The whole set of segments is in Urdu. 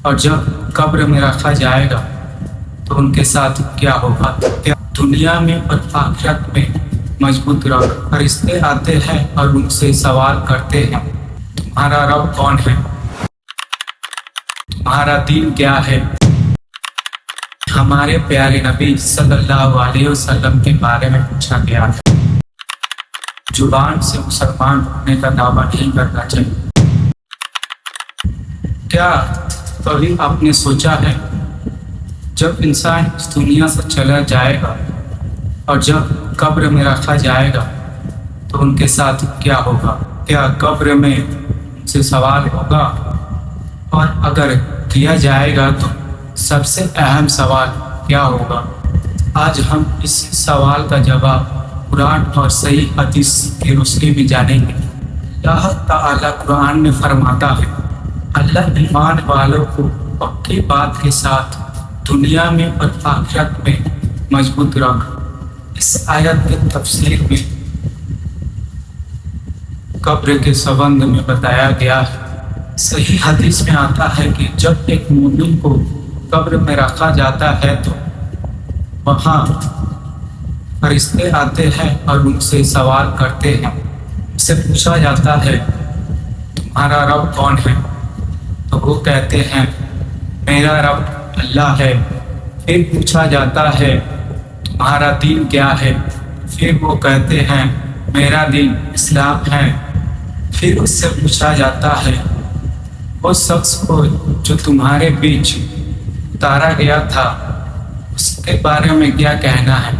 اور جب قبر میں رکھا جائے گا تو ان کے ساتھ کیا ہوگا؟ کیا دنیا میں اور آخرت میں مضبوط رکھ فرشتے آتے ہیں اور ان سے سوال کرتے ہیں تمہارا رب کون ہے، تمہارا دین کیا ہے۔ ہمارے پیارے نبی صلی اللہ علیہ وسلم کے بارے میں پوچھا گیا ہے۔ زبان سے مسلمان ہونے کا دعویٰ نہیں کرنا چاہیے۔ کیا کبھی آپ نے سوچا ہے جب انسان اس دنیا سے چلا جائے گا اور جب قبر میں رکھا جائے گا تو ان کے ساتھ کیا ہوگا؟ کیا قبر میں ان سے سوال ہوگا؟ اور اگر کیا جائے گا تو سب سے اہم سوال کیا ہوگا؟ آج ہم اس سوال کا جواب قرآن اور صحیح حدیث کی روشنی میں جانیں گے۔ اللہ تعالیٰ قرآن میں فرماتا ہے، اللہ ایمان والوں کو پکی بات کے ساتھ دنیا میں اور آخرت میں مضبوط رکھ۔ اس آیت کی تفسیر میں قبر کے سبند میں بتایا گیا ہے۔ صحیح حدیث میں آتا ہے کہ جب ایک مومن کو قبر میں رکھا جاتا ہے تو وہاں فرشتے آتے ہیں اور ان سے سوال کرتے ہیں۔ اس سے پوچھا جاتا ہے تمہارا رب کون ہے، تو وہ کہتے ہیں میرا رب اللہ ہے۔ پھر پوچھا جاتا ہے تمہارا دین کیا ہے، پھر وہ کہتے ہیں میرا دین اسلام ہے۔ پھر اس سے پوچھا جاتا ہے وہ شخص کو جو تمہارے بیچ اتارا گیا تھا اس کے بارے میں کیا کہنا ہے،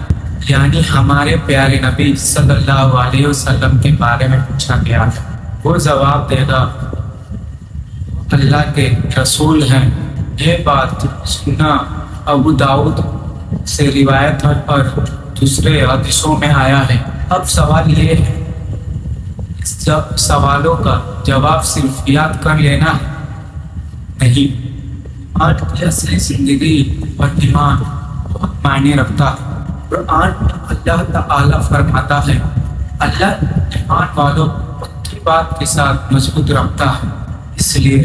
یعنی ہمارے پیارے نبی صلی اللہ علیہ وسلم کے بارے میں پوچھا گیا ہے۔ وہ جواب دے گا اللہ کے رسول ہیں۔ یہ بات سنا ابو داؤد سے روایت ہے اور دوسرے حدیثوں میں آیا ہے۔ اب سوال یہ ہے، اس سوالوں کا جواب صرف یاد کر لینا ہے نہیں، آج کی اصلی زندگی اور ایمان بہت معنی رکھتا ہے۔ قرآن اللہ تعالیٰ فرماتا ہے اللہ ایمان والوں کو پکی بات کے ساتھ مضبوط رکھتا ہے۔ اس لیے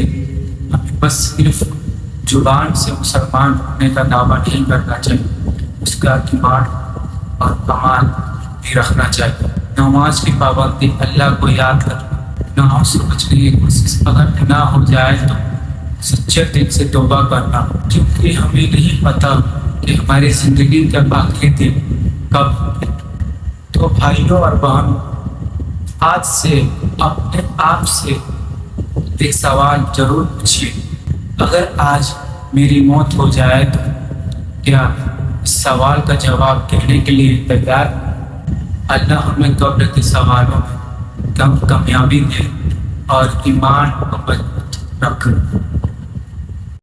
ہمیں بس صرف زبان سے مسلمان ہونے کا دعویٰ نہیں کرنا چاہیے، اس کا ایمان اور کمال بھی رکھنا چاہیے۔ نماز کی پابندی، اللہ کو یاد کرنا، گناہوں سے بچنے کی کوشش، اگر گناہ ہو جائے تو سچے دل سے توبہ کرنا، کیونکہ ہمیں نہیں پتہ کہ ہماری زندگی کا آخری دن کب ہے۔ تو بھائیوں اور بہنوں، آج سے اپنے آپ سے ایک سوال ضرور پوچھیے، اگر آج میری موت ہو جائے تو کیا اس سوال کا جواب دینے کے لیے تیار؟ اللہ ہمیں قبر کے سوالوں میں کامیابی دے اور ایمان کو مضبوط رکھ۔